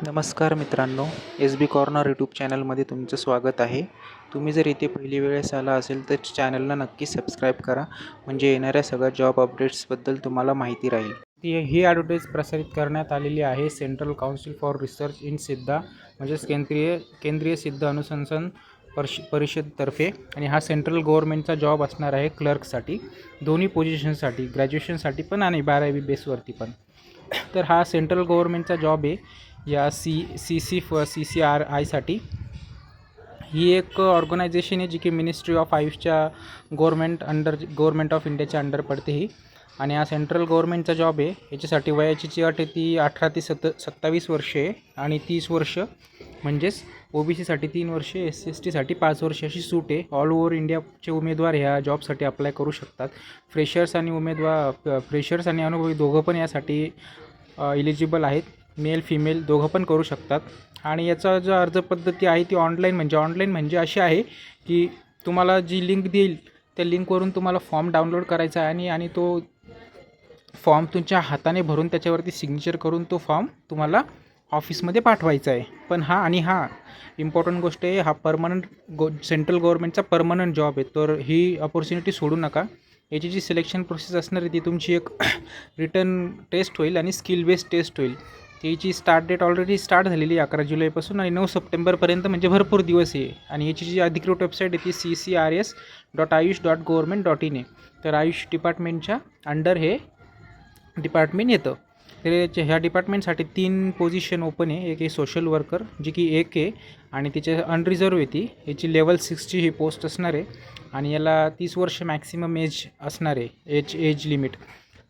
नमस्कार मित्रांनो, एस बी corner YouTube चॅनलमध्ये तुमचं स्वागत आहे. तुम्ही जर इथे पहिली वेळेस आला असेल तर चॅनलला नक्की सबस्क्राईब करा, म्हणजे येणाऱ्या सगळ्या जॉब अपडेट्सबद्दल तुम्हाला माहिती राहील. ही ॲडव्हर्टाईज प्रसारित करण्यात आलेली आहे central council for research in सिद्धा, म्हणजेच केंद्रीय सिद्ध अनुसंधान परिषदतर्फे. आणि हा सेंट्रल गव्हर्नमेंटचा जॉब असणार आहे क्लर्कसाठी, दोन्ही पोझिशनसाठी, ग्रॅज्युएशनसाठी पण आणि 12वी बेसवरती पण. तर हा सेंट्रल गव्हर्नमेंटचा जॉब आहे. या CCRIसाठी ही एक ऑर्गनायझेशन आहे जी की मिनिस्ट्री ऑफ आयुषच्या गव्हर्नमेंट ऑफ इंडियाच्या अंडर पडते ही. आणि हा सेंट्रल गव्हर्नमेंटचा जॉब आहे. याच्यासाठी वयाची जी अट आहे ती 18 ते 27 वर्षे आहे आणि 30 वर्ष, म्हणजेच OBCसाठी 3 वर्षे, SC/STसाठी 5 वर्षे अशी सूट आहे. ऑल ओव्हर इंडियाचे उमेदवार ह्या जॉबसाठी अप्लाय करू शकतात. फ्रेशर्स आणि अनुभवी दोघं पण यासाठी इलिजिबल आहेत. मेल फिमेल दोघं पण करू शकतात. आणि याचा जो अर्ज पद्धती आहे ती ऑनलाईन म्हणजे अशी आहे की तुम्हाला जी लिंक देईल त्या लिंकवरून तुम्हाला फॉर्म डाउनलोड करायचा आहे आणि तो फॉर्म तुमच्या हाताने भरून त्याच्यावरती सिग्नेचर करून तो फॉर्म तुम्हाला ऑफिसमध्ये पाठवायचा आहे. पण हा इम्पॉर्टंट गोष्ट आहे, हा सेंट्रल गव्हर्नमेंटचा परमनंट जॉब आहे. तर ही अपॉर्च्युनिटी सोडू नका. याची जी सिलेक्शन प्रोसेस असणार आहे ती तुमची एक रिटर्न टेस्ट होईल आणि स्किल बेस्ड टेस्ट होईल. याची स्टार्ट डेट ऑलरेडी स्टार्ट झालेली आहे 11 जुलैपासून आणि 9 सप्टेंबरपर्यंत, म्हणजे भरपूर दिवस आहे. आणि याची जी अधिकृत वेबसाईट आहे ती ccrs.ayush.government.in आहे. तर आयुष डिपार्टमेंटच्या अंडर हे डिपार्टमेंट येतं. तर ह्या डिपार्टमेंटसाठी 3 पोझिशन ओपन आहे. एक आहे सोशल वर्कर, जी की एक आहे आणि तिचे अनरिझर्व येते. याची लेवल 6ची ही पोस्ट असणार आहे आणि याला 30 वर्ष मॅक्सिमम एज असणार आहे, एज लिमिट.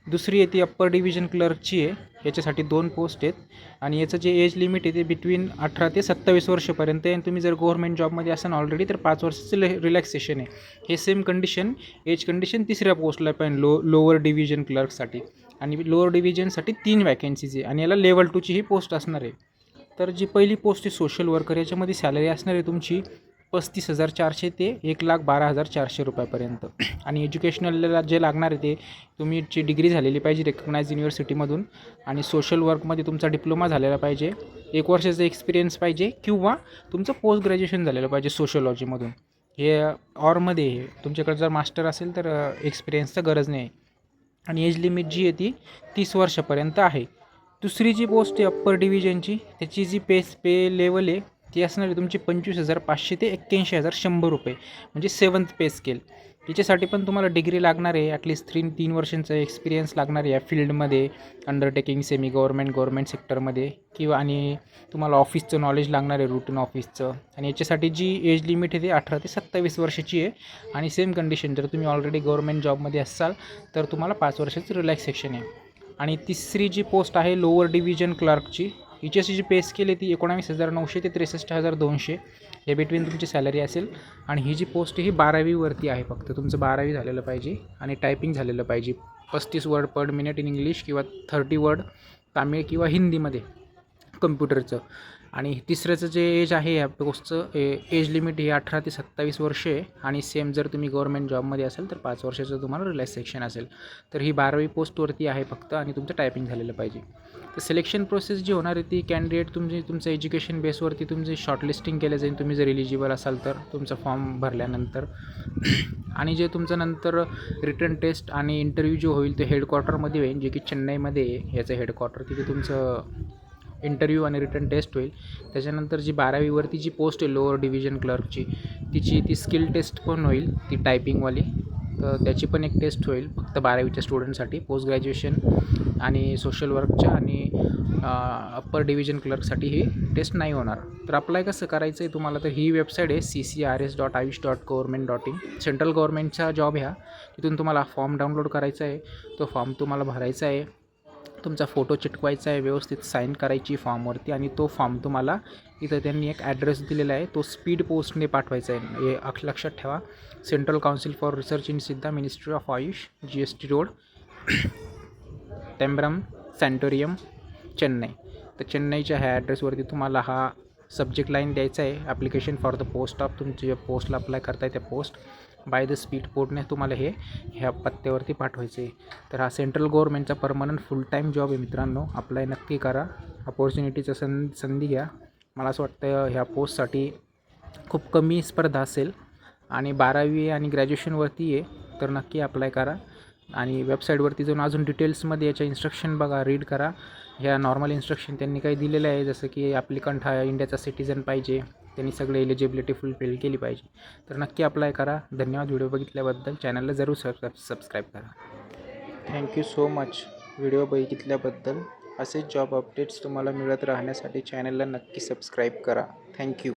दुसरी आहे ती अप्पर डिव्हिजन क्लर्कची आहे. याच्यासाठी 2 पोस्ट आहेत आणि याचं जे एज लिमिट आहे ते बिटवीन 18 ते 27 वर्षापर्यंत आहे. आणि तुम्ही जर गव्हर्नमेंट जॉबमध्ये असाल ऑलरेडी तर 5 वर्षाचं रिलॅक्सेशन आहे. हे सेम कंडिशन, एज कंडिशन तिसऱ्या पोस्टला पण लोअर डिव्हिजन क्लर्कसाठी. आणि लोअर डिव्हिजनसाठी 3 वॅकन्सीज आहे आणि याला लेवल 2ची ही पोस्ट असणार आहे. तर जी पहिली पोस्ट आहे सोशल वर्कर, याच्यामध्ये सॅलरी असणार आहे तुमची 35,400 ते 1,12,400 रुपयापर्यंत. आणि एज्युकेशनलला जे लागणार आहे ते तुमची डिग्री झालेली पाहिजे रेकग्नाइज युनिव्हर्सिटीमधून आणि सोशल वर्कमध्ये तुमचा डिप्लोमा झालेला पाहिजे, 1 वर्षाचा एक्सपिरियन्स पाहिजे किंवा तुमचं पोस्ट ग्रॅज्युएशन झालेलं पाहिजे सोशलॉजीमधून. हे ऑरमध्ये आहे. तुमच्याकडे जर मास्टर असेल तर एक्सपिरियन्सचं गरज नाही. आणि एज लिमिट जी आहे ती 30 वर्षापर्यंत आहे. दुसरी जी पोस्ट आहे अप्पर डिव्हिजनची, त्याची जी पे लेवल आहे ती असणार आहे तुमची 25,500 ते 81,100 रुपये, म्हणजे 7th पे स्केल. याच्यासाठी पण तुम्हाला डिग्री लागणार आहे, ॲटलिस्ट 3 वर्षांचा एक्सपिरियन्स लागणार आहे या फील्डमध्ये, अंडरटेकिंग सेमी गव्हर्नमेंट सेक्टरमध्ये किंवा. आणि तुम्हाला ऑफिसचं नॉलेज लागणार आहे, रूटीन ऑफिसचं. आणि याच्यासाठी जी एज लिमिट आहे ती 18 ते 27 वर्षाची आहे. आणि सेम कंडिशन, जर तुम्ही ऑलरेडी गव्हर्नमेंट जॉबमध्ये असाल तर तुम्हाला 5 वर्षाचं रिलॅक्सेशन आहे. आणि तिसरी जी पोस्ट आहे लोअर डिव्हिजन क्लर्कची, हिच्याची जी पे स्केल आहे ती 19,900 ते 63,200 हे बिटवीन तुमची सॅलरी असेल. आणि ही जी पोस्ट ही 12वीवरती आहे. फक्त तुमचं 12वी झालेलं पाहिजे आणि टायपिंग झालेलं पाहिजे. 35 word per minute in English किंवा 30 वर्ड तामिळ किंवा हिंदीमध्ये कम्प्युटरचं. आणि तिसऱ्याचं जे एज आहे या पोस्टचं एज लिमिट ही 18 ते 27 वर्ष आहे. आणि सेम जर तुम्ही गव्हर्नमेंट जॉबमध्ये असाल तर 5 वर्षाचं तुम्हाला रिलॅक्सेशन असेल. तर ही 12वी पोस्टवरती आहे फक्त आणि तुमचं टायपिंग झालेलं पाहिजे. तर सिलेक्शन प्रोसेस जी होणार आहे ती कॅन्डिडेट तुमचं एज्युकेशन बेसवरती तुमची शॉर्टलिस्टिंग केलं जाईल, तुम्ही जर एलिजिबल असाल तर तुमचा फॉर्म भरल्यानंतर. आणि जे तुमचं नंतर रिटर्न टेस्ट आणि इंटरव्ह्यू जो होईल ते हेडक्वार्टरमध्ये होईल, जे की चेन्नईमध्ये आहे याचं हेडक्वार्टर. तिथे तुमचं इंटरव्ह्यू आणि रिटर्न टेस्ट होईल. त्याच्यानंतर जी 12वीवरती जी पोस्ट आहे लोअर डिव्हिजन क्लर्कची, ती स्किल टेस्ट पण होईल, ती टायपिंगवाली. तर त्याची पण एक टेस्ट होईल फक्त 12वीच्या स्टुडंटसाठी. पोस्ट ग्रॅज्युएशन आणि सोशल वर्कच्या आणि अप्पर डिव्हिजन क्लर्कसाठी ही टेस्ट नाही होणार. तर अप्लाय कसं करायचं आहे तुम्हाला, तर ही वेबसाईट आहे ccrs.ayush.government.in. सेंट्रल गव्हर्नमेंटचा जॉब ह्या. तिथून तुम्हाला फॉर्म डाउनलोड करायचा आहे, तो फॉर्म तुम्हाला भरायचा आहे, तुमचा फोटो चिटकवायचा आहे, व्यवस्थित साईन करायची फॉर्मवरती. आणि तो फॉर्म तुम्हाला इथं त्यांनी एक ॲड्रेस दिलेला आहे, तो स्पीड पोस्टने पाठवायचा आहे. हे लक्षात ठेवा, central council for research in Siddha, ministry of AYUSH, GST road, Tambaram sanatorium, Chennai. तर चेन्नईच्या ह्या ॲड्रेसवरती तुम्हाला हा सब्जेक्ट लाईन द्यायचा आहे, application for the post of, तुमची पोस्टला अप्लाय करताय त्या पोस्ट. बाय द स्पीड पोर्टने तुम्हाला हे ह्या पत्त्यावरती पाठवायचे आहे. तर हा सेंट्रल गव्हर्नमेंटचा परमनंट फुल टाईम जॉब आहे मित्रांनो. अप्लाय नक्की करा. अपॉर्च्युनिटीचं संधी घ्या. मला असं वाटतं ह्या पोस्टसाठी खूप कमी स्पर्धा असेल आणि 12वी आणि ग्रॅज्युएशनवरती आहे, तर नक्की अप्लाय करा. आणि वेबसाईटवरती जाऊन अजून डिटेल्समध्ये याच्या इन्स्ट्रक्शन बघा, रीड करा. ह्या नॉर्मल इन्स्ट्रक्शन त्यांनी काही दिलेलं आहे, जसं की ॲप्लिकंट हा इंडियाचा सिटिझन पाहिजे, त्यांनी सगळे एलिजिबिलिटी फुलफिल केली पाहिजे. तर नक्की अप्लाय करा. धन्यवाद व्हिडिओ बघितल्याबद्दल. चॅनलला जरूर सबस्क्राईब करा. थँक्यू सो मच व्हिडिओ बघितल्याबद्दल. असेच जॉब अपडेट्स तुम्हाला मिळत राहण्यासाठी चॅनलला नक्की सबस्क्राईब करा. थँक्यू.